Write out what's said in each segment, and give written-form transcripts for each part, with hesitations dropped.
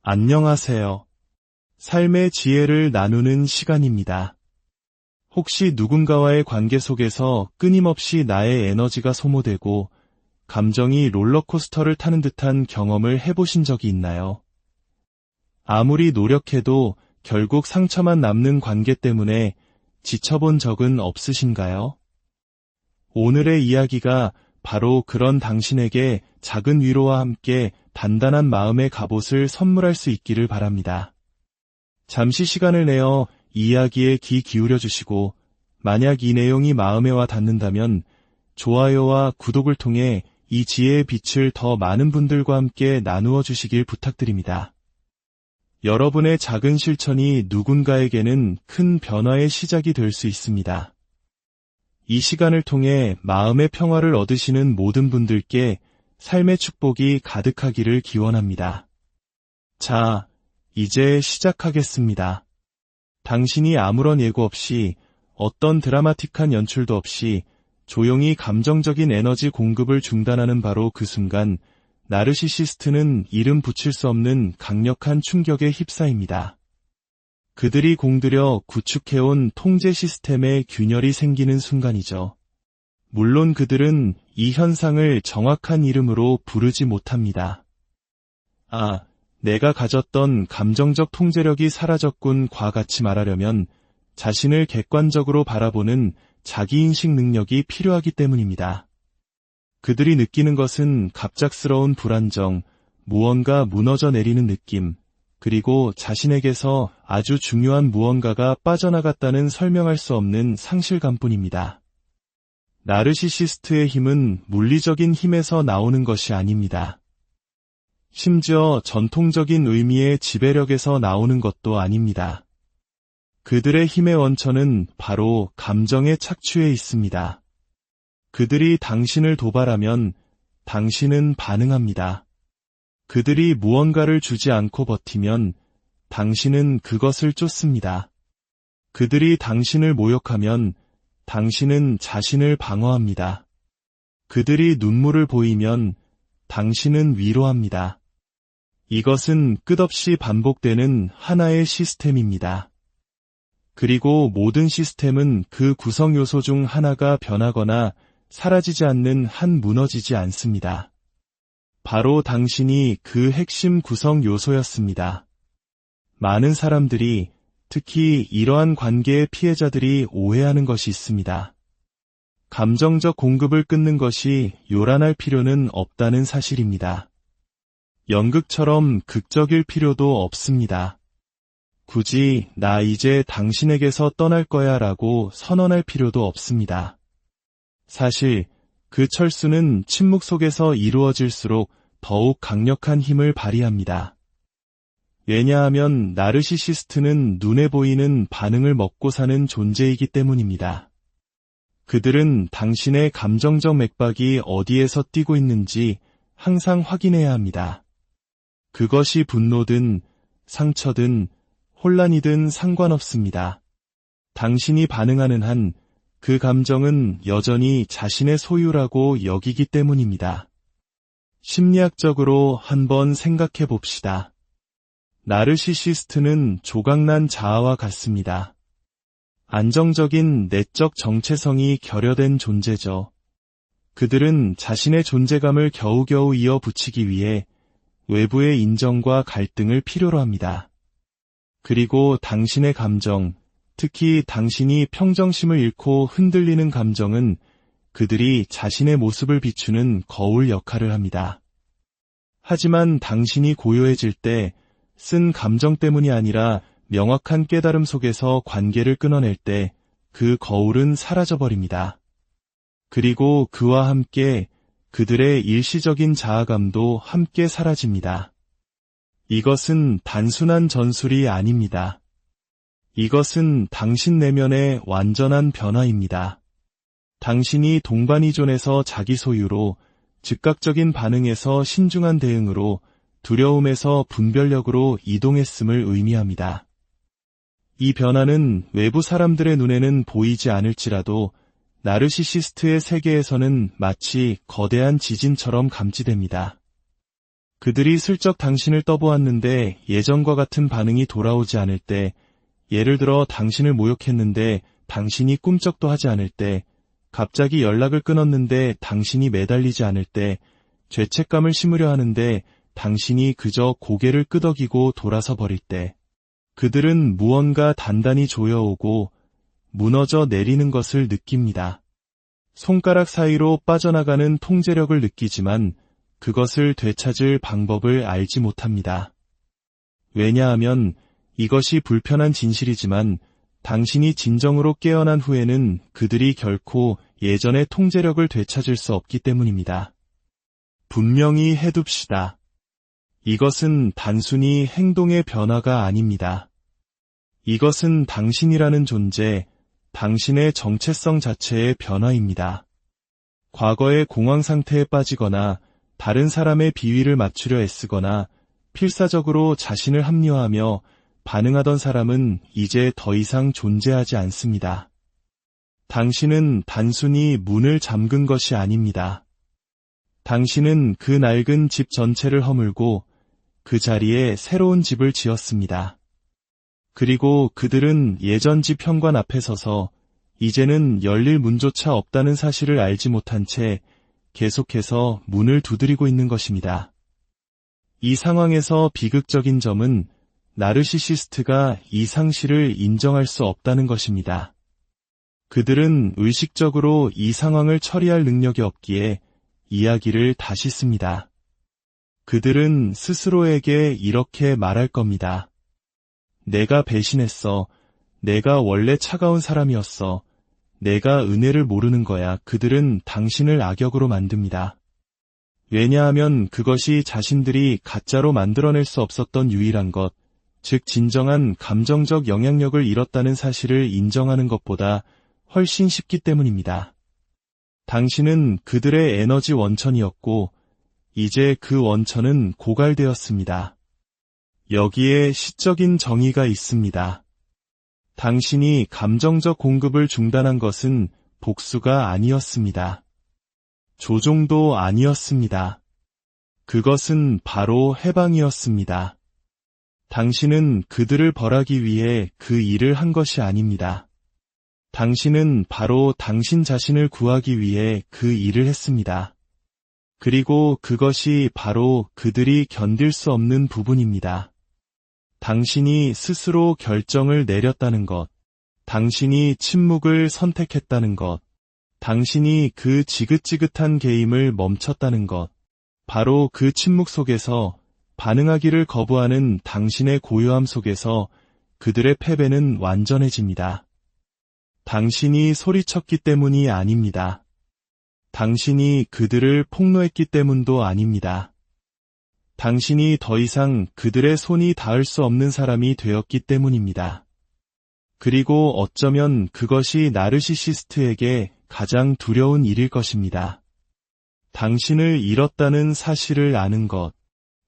안녕하세요. 삶의 지혜를 나누는 시간입니다. 혹시 누군가와의 관계 속에서 끊임없이 나의 에너지가 소모되고 감정이 롤러코스터를 타는 듯한 경험을 해보신 적이 있나요? 아무리 노력해도 결국 상처만 남는 관계 때문에 지쳐본 적은 없으신가요? 오늘의 이야기가 바로 그런 당신에게 작은 위로와 함께 단단한 마음의 갑옷을 선물할 수 있기를 바랍니다. 잠시 시간을 내어 이야기에 귀 기울여 주시고, 만약 이 내용이 마음에 와 닿는다면 좋아요와 구독을 통해 이 지혜의 빛을 더 많은 분들과 함께 나누어 주시길 부탁드립니다. 여러분의 작은 실천이 누군가에게는 큰 변화의 시작이 될 수 있습니다. 이 시간을 통해 마음의 평화를 얻으시는 모든 분들께 삶의 축복이 가득하기를 기원합니다. 자, 이제 시작하겠습니다. 당신이 아무런 예고 없이, 어떤 드라마틱한 연출도 없이 조용히 감정적인 에너지 공급을 중단하는 바로 그 순간, 나르시시스트는 이름 붙일 수 없는 강력한 충격에 휩싸입니다. 그들이 공들여 구축해온 통제 시스템에 균열이 생기는 순간이죠. 물론 그들은 이 현상을 정확한 이름으로 부르지 못합니다. 내가 가졌던 감정적 통제력이 사라졌군과 같이 말하려면 자신을 객관적으로 바라보는 자기인식 능력이 필요하기 때문입니다. 그들이 느끼는 것은 갑작스러운 불안정, 무언가 무너져 내리는 느낌, 그리고 자신에게서 아주 중요한 무언가가 빠져나갔다는 설명할 수 없는 상실감뿐입니다. 나르시시스트의 힘은 물리적인 힘에서 나오는 것이 아닙니다. 심지어 전통적인 의미의 지배력에서 나오는 것도 아닙니다. 그들의 힘의 원천은 바로 감정의 착취에 있습니다. 그들이 당신을 도발하면 당신은 반응합니다. 그들이 무언가를 주지 않고 버티면 당신은 그것을 쫓습니다. 그들이 당신을 모욕하면 당신은 자신을 방어합니다. 그들이 눈물을 보이면 당신은 위로합니다. 이것은 끝없이 반복되는 하나의 시스템입니다. 그리고 모든 시스템은 그 구성 요소 중 하나가 변하거나 사라지지 않는 한 무너지지 않습니다. 바로 당신이 그 핵심 구성 요소였습니다. 많은 사람들이, 특히 이러한 관계의 피해자들이 오해하는 것이 있습니다. 감정적 공급을 끊는 것이 요란할 필요는 없다는 사실입니다. 연극처럼 극적일 필요도 없습니다. 굳이 나 이제 당신에게서 떠날 거야 라고 선언할 필요도 없습니다. 사실 그 철수는 침묵 속에서 이루어질수록 더욱 강력한 힘을 발휘합니다. 왜냐하면 나르시시스트는 눈에 보이는 반응을 먹고 사는 존재이기 때문입니다. 그들은 당신의 감정적 맥박이 어디에서 뛰고 있는지 항상 확인해야 합니다. 그것이 분노든 상처든 혼란이든 상관없습니다. 당신이 반응하는 한 그 감정은 여전히 자신의 소유라고 여기기 때문입니다. 심리학적으로 한번 생각해 봅시다. 나르시시스트는 조각난 자아와 같습니다. 안정적인 내적 정체성이 결여된 존재죠. 그들은 자신의 존재감을 겨우겨우 이어붙이기 위해 외부의 인정과 갈등을 필요로 합니다. 그리고 당신의 감정, 특히 당신이 평정심을 잃고 흔들리는 감정은 그들이 자신의 모습을 비추는 거울 역할을 합니다. 하지만 당신이 고요해질 때, 쓴 감정 때문이 아니라 명확한 깨달음 속에서 관계를 끊어낼 때 그 거울은 사라져버립니다. 그리고 그와 함께 그들의 일시적인 자아감도 함께 사라집니다. 이것은 단순한 전술이 아닙니다. 이것은 당신 내면의 완전한 변화입니다. 당신이 동반이존에서 자기 소유로, 즉각적인 반응에서 신중한 대응으로, 두려움에서 분별력으로 이동했음을 의미합니다. 이 변화는 외부 사람들의 눈에는 보이지 않을지라도 나르시시스트의 세계에서는 마치 거대한 지진처럼 감지됩니다. 그들이 슬쩍 당신을 떠보았는데 예전과 같은 반응이 돌아오지 않을 때, 예를 들어 당신을 모욕했는데 당신이 꿈쩍도 하지 않을 때, 갑자기 연락을 끊었는데 당신이 매달리지 않을 때, 죄책감을 심으려 하는데 당신이 그저 고개를 끄덕이고 돌아서 버릴 때, 그들은 무언가 단단히 조여오고 무너져 내리는 것을 느낍니다. 손가락 사이로 빠져나가는 통제력을 느끼지만 그것을 되찾을 방법을 알지 못합니다. 왜냐하면 이것이 불편한 진실이지만 당신이 진정으로 깨어난 후에는 그들이 결코 예전의 통제력을 되찾을 수 없기 때문입니다. 분명히 해둡시다. 이것은 단순히 행동의 변화가 아닙니다. 이것은 당신이라는 존재, 당신의 정체성 자체의 변화입니다. 과거의 공황 상태에 빠지거나 다른 사람의 비위를 맞추려 애쓰거나 필사적으로 자신을 합리화하며 반응하던 사람은 이제 더 이상 존재하지 않습니다. 당신은 단순히 문을 잠근 것이 아닙니다. 당신은 그 낡은 집 전체를 허물고 그 자리에 새로운 집을 지었습니다. 그리고 그들은 예전 집 현관 앞에 서서 이제는 열릴 문조차 없다는 사실을 알지 못한 채 계속해서 문을 두드리고 있는 것입니다. 이 상황에서 비극적인 점은 나르시시스트가 이 상실을 인정할 수 없다는 것입니다. 그들은 의식적으로 이 상황을 처리할 능력이 없기에 이야기를 다시 씁니다. 그들은 스스로에게 이렇게 말할 겁니다. 내가 배신했어. 내가 원래 차가운 사람이었어. 내가 은혜를 모르는 거야. 그들은 당신을 악역으로 만듭니다. 왜냐하면 그것이 자신들이 가짜로 만들어낼 수 없었던 유일한 것, 즉 진정한 감정적 영향력을 잃었다는 사실을 인정하는 것보다 훨씬 쉽기 때문입니다. 당신은 그들의 에너지 원천이었고 이제 그 원천은 고갈되었습니다. 여기에 시적인 정의가 있습니다. 당신이 감정적 공급을 중단한 것은 복수가 아니었습니다. 조종도 아니었습니다. 그것은 바로 해방이었습니다. 당신은 그들을 벌하기 위해 그 일을 한 것이 아닙니다. 당신은 바로 당신 자신을 구하기 위해 그 일을 했습니다. 그리고 그것이 바로 그들이 견딜 수 없는 부분입니다. 당신이 스스로 결정을 내렸다는 것, 당신이 침묵을 선택했다는 것, 당신이 그 지긋지긋한 게임을 멈췄다는 것, 바로 그 침묵 속에서 반응하기를 거부하는 당신의 고요함 속에서 그들의 패배는 완전해집니다. 당신이 소리쳤기 때문이 아닙니다. 당신이 그들을 폭로했기 때문도 아닙니다. 당신이 더 이상 그들의 손이 닿을 수 없는 사람이 되었기 때문입니다. 그리고 어쩌면 그것이 나르시시스트에게 가장 두려운 일일 것입니다. 당신을 잃었다는 사실을 아는 것,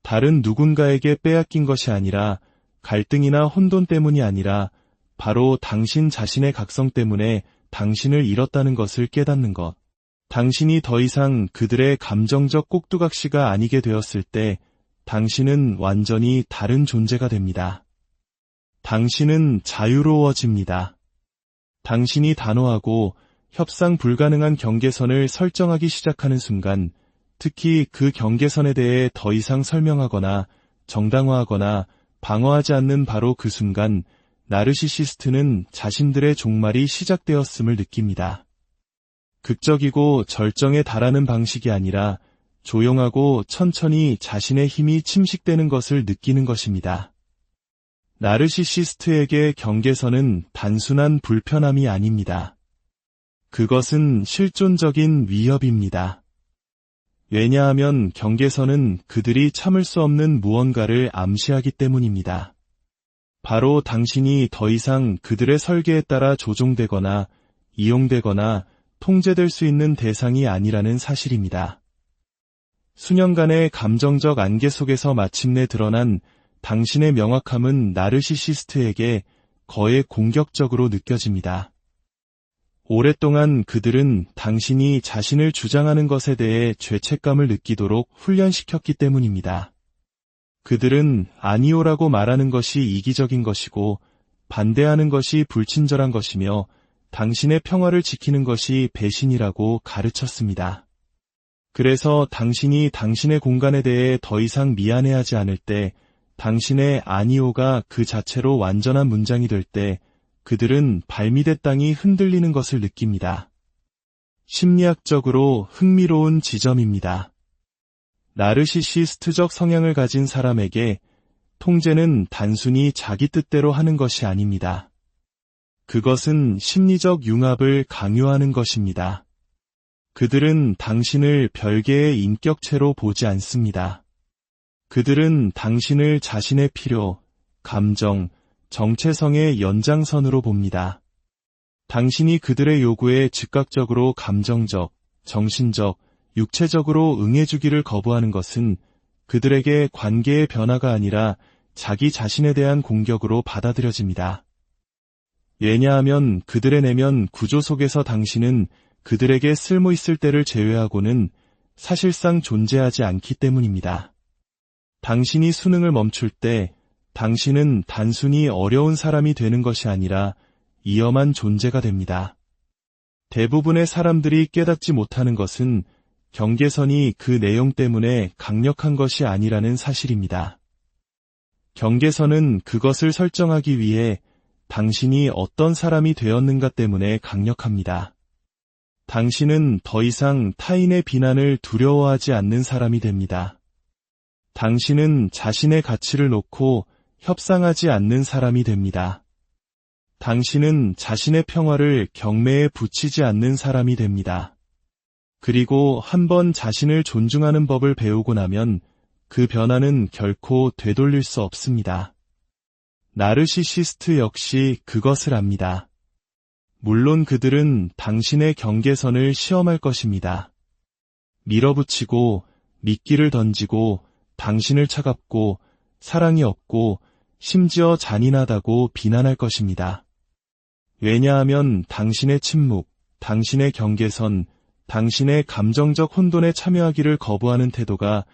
다른 누군가에게 빼앗긴 것이 아니라 갈등이나 혼돈 때문이 아니라 바로 당신 자신의 각성 때문에 당신을 잃었다는 것을 깨닫는 것. 당신이 더 이상 그들의 감정적 꼭두각시가 아니게 되었을 때 당신은 완전히 다른 존재가 됩니다. 당신은 자유로워집니다. 당신이 단호하고 협상 불가능한 경계선을 설정하기 시작하는 순간, 특히 그 경계선에 대해 더 이상 설명하거나 정당화하거나 방어하지 않는 바로 그 순간, 나르시시스트는 자신들의 종말이 시작되었음을 느낍니다. 극적이고 절정에 달하는 방식이 아니라 조용하고 천천히 자신의 힘이 침식되는 것을 느끼는 것입니다. 나르시시스트에게 경계선은 단순한 불편함이 아닙니다. 그것은 실존적인 위협입니다. 왜냐하면 경계선은 그들이 참을 수 없는 무언가를 암시하기 때문입니다. 바로 당신이 더 이상 그들의 설계에 따라 조종되거나 이용되거나 통제될 수 있는 대상이 아니라는 사실입니다. 수년간의 감정적 안개 속에서 마침내 드러난 당신의 명확함은 나르시시스트에게 거의 공격적으로 느껴집니다. 오랫동안 그들은 당신이 자신을 주장하는 것에 대해 죄책감을 느끼도록 훈련시켰기 때문입니다. 그들은 아니오라고 말하는 것이 이기적인 것이고 반대하는 것이 불친절한 것이며 당신의 평화를 지키는 것이 배신이라고 가르쳤습니다. 그래서 당신이 당신의 공간에 대해 더 이상 미안해하지 않을 때, 당신의 아니오가 그 자체로 완전한 문장이 될 때 그들은 발밑의 땅이 흔들리는 것을 느낍니다. 심리학적으로 흥미로운 지점입니다. 나르시시스트적 성향을 가진 사람에게 통제는 단순히 자기 뜻대로 하는 것이 아닙니다. 그것은 심리적 융합을 강요하는 것입니다. 그들은 당신을 별개의 인격체로 보지 않습니다. 그들은 당신을 자신의 필요, 감정, 정체성의 연장선으로 봅니다. 당신이 그들의 요구에 즉각적으로 감정적, 정신적, 육체적으로 응해주기를 거부하는 것은 그들에게 관계의 변화가 아니라 자기 자신에 대한 공격으로 받아들여집니다. 왜냐하면 그들의 내면 구조 속에서 당신은 그들에게 쓸모 있을 때를 제외하고는 사실상 존재하지 않기 때문입니다. 당신이 수능을 멈출 때 당신은 단순히 어려운 사람이 되는 것이 아니라 위험한 존재가 됩니다. 대부분의 사람들이 깨닫지 못하는 것은 경계선이 그 내용 때문에 강력한 것이 아니라는 사실입니다. 경계선은 그것을 설정하기 위해 당신이 어떤 사람이 되었는가 때문에 강력합니다. 당신은 더 이상 타인의 비난을 두려워하지 않는 사람이 됩니다. 당신은 자신의 가치를 놓고 협상하지 않는 사람이 됩니다. 당신은 자신의 평화를 경매에 붙이지 않는 사람이 됩니다. 그리고 한번 자신을 존중하는 법을 배우고 나면 그 변화는 결코 되돌릴 수 없습니다. 나르시시스트 역시 그것을 압니다. 물론 그들은 당신의 경계선을 시험할 것입니다. 밀어붙이고 미끼를 던지고 당신을 차갑고 사랑이 없고 심지어 잔인하다고 비난할 것입니다. 왜냐하면 당신의 침묵, 당신의 경계선, 당신의 감정적 혼돈에 참여하기를 거부하는 태도가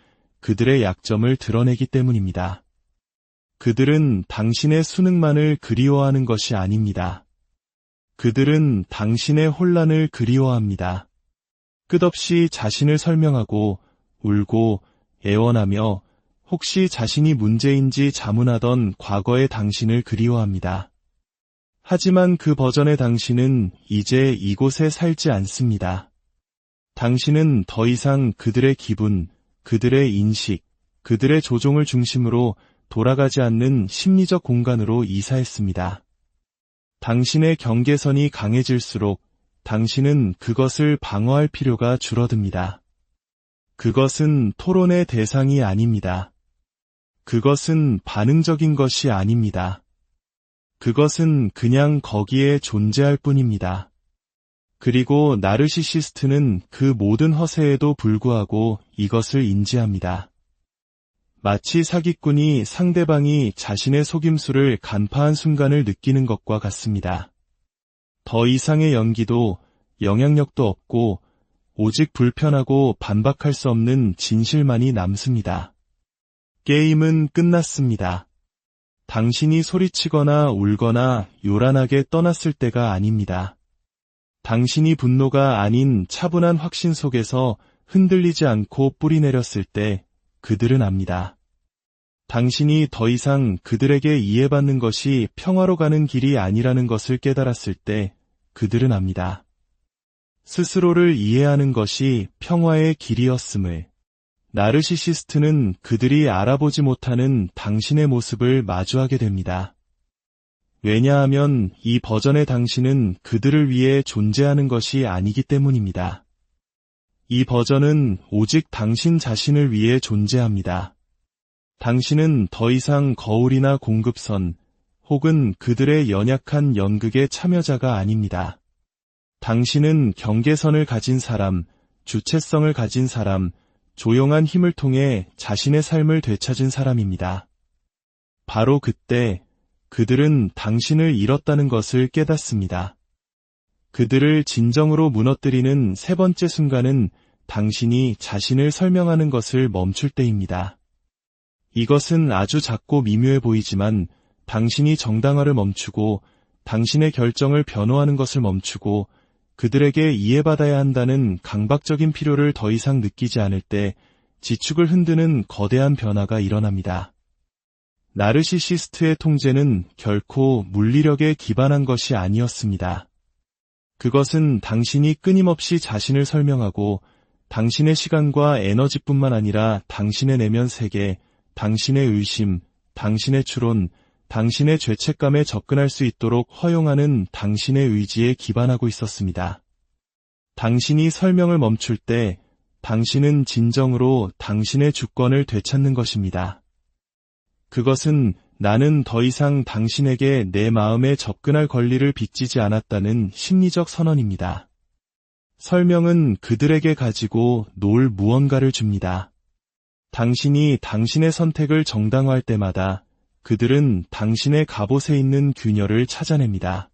그들의 약점을 드러내기 때문입니다. 그들은 당신의 수능만을 그리워하는 것이 아닙니다. 그들은 당신의 혼란을 그리워합니다. 끝없이 자신을 설명하고 울고 애원하며 혹시 자신이 문제인지 자문하던 과거의 당신을 그리워합니다. 하지만 그 버전의 당신은 이제 이곳에 살지 않습니다. 당신은 더 이상 그들의 기분, 그들의 인식, 그들의 조종을 중심으로 돌아가지 않는 심리적 공간으로 이사했습니다. 당신의 경계선이 강해질수록 당신은 그것을 방어할 필요가 줄어듭니다. 그것은 토론의 대상이 아닙니다. 그것은 반응적인 것이 아닙니다. 그것은 그냥 거기에 존재할 뿐입니다. 그리고 나르시시스트는 그 모든 허세에도 불구하고 이것을 인지합니다. 마치 사기꾼이 상대방이 자신의 속임수를 간파한 순간을 느끼는 것과 같습니다. 더 이상의 연기도 영향력도 없고 오직 불편하고 반박할 수 없는 진실만이 남습니다. 게임은 끝났습니다. 당신이 소리치거나 울거나 요란하게 떠났을 때가 아닙니다. 당신이 분노가 아닌 차분한 확신 속에서 흔들리지 않고 뿌리내렸을 때 그들은 압니다. 당신이 더 이상 그들에게 이해받는 것이 평화로 가는 길이 아니라는 것을 깨달았을 때 그들은 압니다. 스스로를 이해하는 것이 평화의 길이었음을. 나르시시스트는 그들이 알아보지 못하는 당신의 모습을 마주하게 됩니다. 왜냐하면 이 버전의 당신은 그들을 위해 존재하는 것이 아니기 때문입니다. 이 버전은 오직 당신 자신을 위해 존재합니다. 당신은 더 이상 거울이나 공급선 혹은 그들의 연약한 연극의 참여자가 아닙니다. 당신은 경계선을 가진 사람, 주체성을 가진 사람, 조용한 힘을 통해 자신의 삶을 되찾은 사람입니다. 바로 그때 그들은 당신을 잃었다는 것을 깨닫습니다. 그들을 진정으로 무너뜨리는 세 번째 순간은 당신이 자신을 설명하는 것을 멈출 때입니다. 이것은 아주 작고 미묘해 보이지만 당신이 정당화를 멈추고 당신의 결정을 변호하는 것을 멈추고 그들에게 이해받아야 한다는 강박적인 필요를 더 이상 느끼지 않을 때 지축을 흔드는 거대한 변화가 일어납니다. 나르시시스트의 통제는 결코 물리력에 기반한 것이 아니었습니다. 그것은 당신이 끊임없이 자신을 설명하고 당신의 시간과 에너지뿐만 아니라 당신의 내면 세계, 당신의 의심, 당신의 추론, 당신의 죄책감에 접근할 수 있도록 허용하는 당신의 의지에 기반하고 있었습니다. 당신이 설명을 멈출 때 당신은 진정으로 당신의 주권을 되찾는 것입니다. 그것은 나는 더 이상 당신에게 내 마음에 접근할 권리를 빚지지 않았다는 심리적 선언입니다. 설명은 그들에게 가지고 놀 무언가를 줍니다. 당신이 당신의 선택을 정당화할 때마다 그들은 당신의 갑옷에 있는 균열을 찾아냅니다.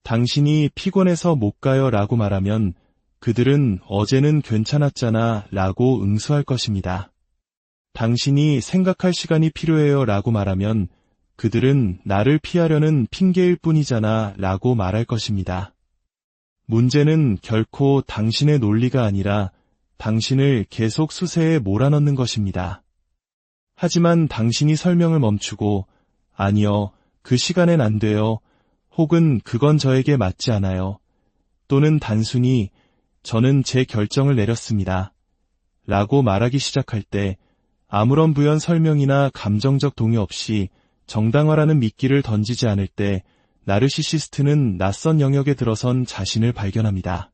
당신이 피곤해서 못 가요 라고 말하면 그들은 어제는 괜찮았잖아 라고 응수할 것입니다. 당신이 생각할 시간이 필요해요 라고 말하면 그들은 나를 피하려는 핑계일 뿐이잖아 라고 말할 것입니다. 문제는 결코 당신의 논리가 아니라 당신을 계속 수세에 몰아넣는 것입니다. 하지만 당신이 설명을 멈추고 아니요, 그 시간엔 안 돼요. 혹은 그건 저에게 맞지 않아요. 또는 단순히 저는 제 결정을 내렸습니다. 라고 말하기 시작할 때 아무런 부연 설명이나 감정적 동요 없이 정당화라는 미끼를 던지지 않을 때 나르시시스트는 낯선 영역에 들어선 자신을 발견합니다.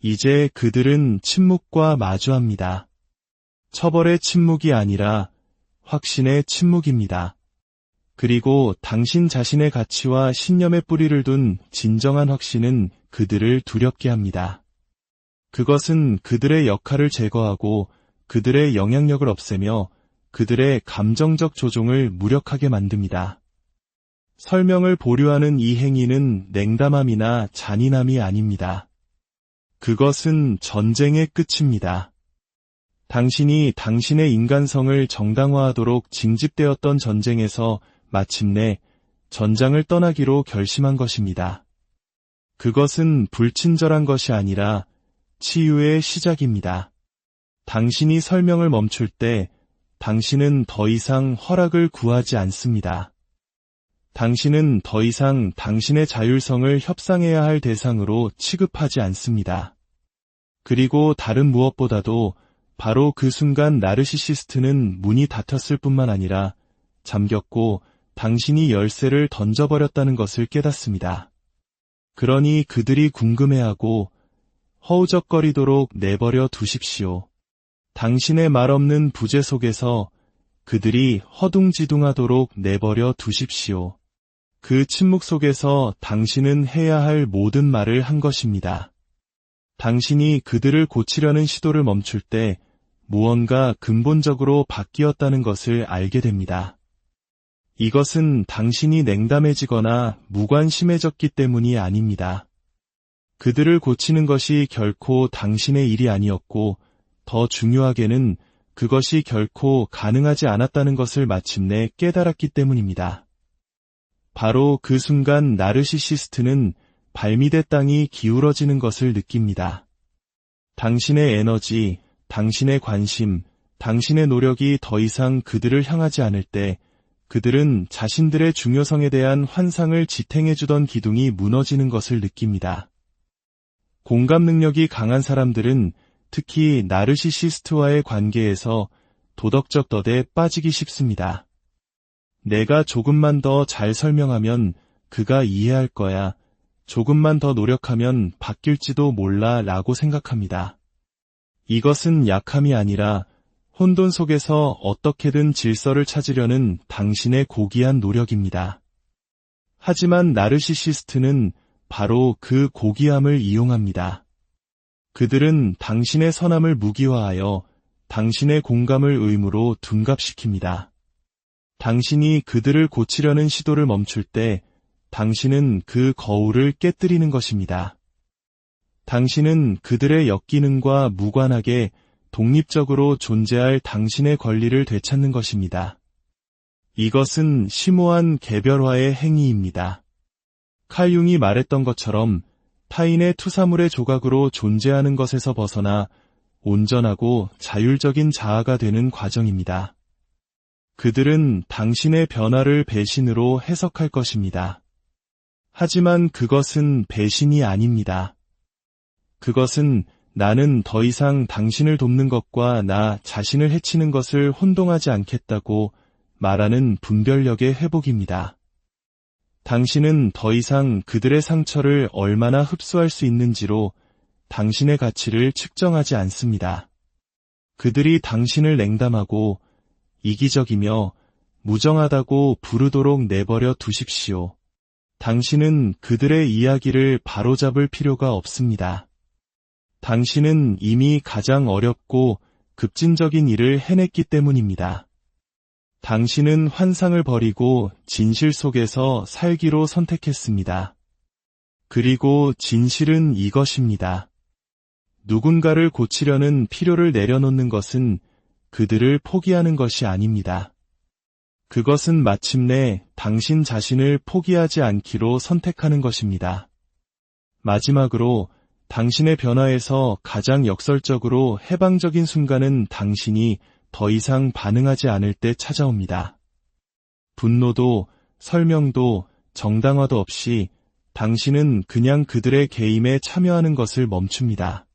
이제 그들은 침묵과 마주합니다. 처벌의 침묵이 아니라 확신의 침묵입니다. 그리고 당신 자신의 가치와 신념에 뿌리를 둔 진정한 확신은 그들을 두렵게 합니다. 그것은 그들의 역할을 제거하고 그들의 영향력을 없애며 그들의 감정적 조종을 무력하게 만듭니다. 설명을 보류하는 이 행위는 냉담함이나 잔인함이 아닙니다. 그것은 전쟁의 끝입니다. 당신이 당신의 인간성을 정당화하도록 징집되었던 전쟁에서 마침내 전장을 떠나기로 결심한 것입니다. 그것은 불친절한 것이 아니라 치유의 시작입니다. 당신이 설명을 멈출 때 당신은 더 이상 허락을 구하지 않습니다. 당신은 더 이상 당신의 자율성을 협상해야 할 대상으로 취급하지 않습니다. 그리고 다른 무엇보다도 바로 그 순간 나르시시스트는 문이 닫혔을 뿐만 아니라 잠겼고 당신이 열쇠를 던져버렸다는 것을 깨닫습니다. 그러니 그들이 궁금해하고 허우적거리도록 내버려 두십시오. 당신의 말 없는 부재 속에서 그들이 허둥지둥하도록 내버려 두십시오. 그 침묵 속에서 당신은 해야 할 모든 말을 한 것입니다. 당신이 그들을 고치려는 시도를 멈출 때 무언가 근본적으로 바뀌었다는 것을 알게 됩니다. 이것은 당신이 냉담해지거나 무관심해졌기 때문이 아닙니다. 그들을 고치는 것이 결코 당신의 일이 아니었고 더 중요하게는 그것이 결코 가능하지 않았다는 것을 마침내 깨달았기 때문입니다. 바로 그 순간 나르시시스트는 발밑의 땅이 기울어지는 것을 느낍니다. 당신의 에너지, 당신의 관심, 당신의 노력이 더 이상 그들을 향하지 않을 때 그들은 자신들의 중요성에 대한 환상을 지탱해주던 기둥이 무너지는 것을 느낍니다. 공감 능력이 강한 사람들은 특히 나르시시스트와의 관계에서 도덕적 덫에 빠지기 쉽습니다. 내가 조금만 더 잘 설명하면 그가 이해할 거야. 조금만 더 노력하면 바뀔지도 몰라 라고 생각합니다. 이것은 약함이 아니라 혼돈 속에서 어떻게든 질서를 찾으려는 당신의 고귀한 노력입니다. 하지만 나르시시스트는 바로 그 고귀함을 이용합니다. 그들은 당신의 선함을 무기화하여 당신의 공감을 의무로 둔갑시킵니다. 당신이 그들을 고치려는 시도를 멈출 때 당신은 그 거울을 깨뜨리는 것입니다. 당신은 그들의 역기능과 무관하게 독립적으로 존재할 당신의 권리를 되찾는 것입니다. 이것은 심오한 개별화의 행위입니다. 칼 융이 말했던 것처럼 타인의 투사물의 조각으로 존재하는 것에서 벗어나 온전하고 자율적인 자아가 되는 과정입니다. 그들은 당신의 변화를 배신으로 해석할 것입니다. 하지만 그것은 배신이 아닙니다. 그것은 나는 더 이상 당신을 돕는 것과 나 자신을 해치는 것을 혼동하지 않겠다고 말하는 분별력의 회복입니다. 당신은 더 이상 그들의 상처를 얼마나 흡수할 수 있는지로 당신의 가치를 측정하지 않습니다. 그들이 당신을 냉담하고 이기적이며 무정하다고 부르도록 내버려 두십시오. 당신은 그들의 이야기를 바로잡을 필요가 없습니다. 당신은 이미 가장 어렵고 급진적인 일을 해냈기 때문입니다. 당신은 환상을 버리고 진실 속에서 살기로 선택했습니다. 그리고 진실은 이것입니다. 누군가를 고치려는 필요를 내려놓는 것은 그들을 포기하는 것이 아닙니다. 그것은 마침내 당신 자신을 포기하지 않기로 선택하는 것입니다. 마지막으로 당신의 변화에서 가장 역설적으로 해방적인 순간은 당신이 더 이상 반응하지 않을 때 찾아옵니다. 분노도 설명도 정당화도 없이 당신은 그냥 그들의 게임에 참여하는 것을 멈춥니다.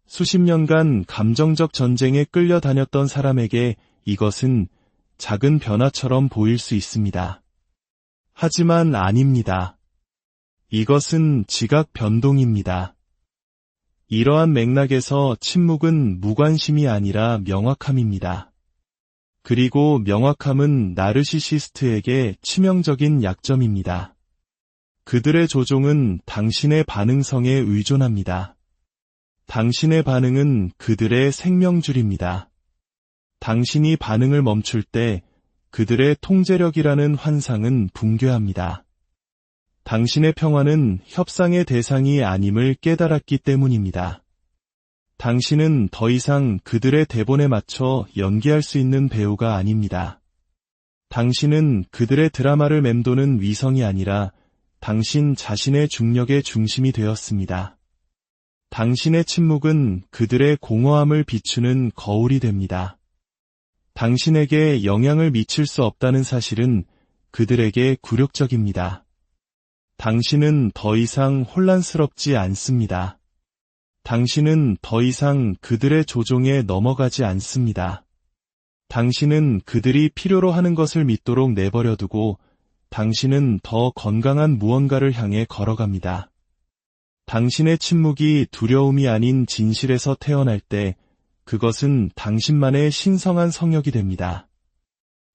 수십 년간 감정적 전쟁에 끌려다녔던 사람에게 이것은 작은 변화처럼 보일 수 있습니다. 하지만 아닙니다. 이것은 지각 변동입니다. 이러한 맥락에서 침묵은 무관심이 아니라 명확함입니다. 그리고 명확함은 나르시시스트에게 치명적인 약점입니다. 그들의 조종은 당신의 반응성에 의존합니다. 당신의 반응은 그들의 생명줄입니다. 당신이 반응을 멈출 때 그들의 통제력이라는 환상은 붕괴합니다. 당신의 평화는 협상의 대상이 아님을 깨달았기 때문입니다. 당신은 더 이상 그들의 대본에 맞춰 연기할 수 있는 배우가 아닙니다. 당신은 그들의 드라마를 맴도는 위성이 아니라 당신 자신의 중력의 중심이 되었습니다. 당신의 침묵은 그들의 공허함을 비추는 거울이 됩니다. 당신에게 영향을 미칠 수 없다는 사실은 그들에게 굴욕적입니다. 당신은 더 이상 혼란스럽지 않습니다. 당신은 더 이상 그들의 조종에 넘어가지 않습니다. 당신은 그들이 필요로 하는 것을 믿도록 내버려두고 당신은 더 건강한 무언가를 향해 걸어갑니다. 당신의 침묵이 두려움이 아닌 진실에서 태어날 때 그것은 당신만의 신성한 성역이 됩니다.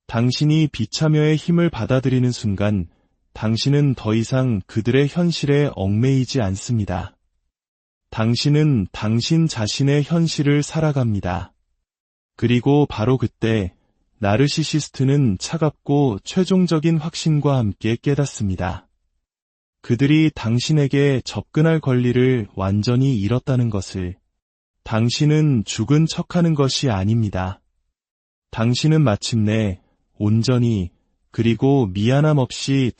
당신이 비참여의 힘을 받아들이는 순간 당신은 더 이상 그들의 현실에 얽매이지 않습니다. 당신은 당신 자신의 현실을 살아갑니다. 그리고 바로 그때 나르시시스트는 차갑고 최종적인 확신과 함께 깨닫습니다. 그들이 당신에게 접근할 권리를 완전히 잃었다는 것을. 당신은 죽은 척하는 것이 아닙니다. 당신은 마침내 온전히 그리고 미안함 없이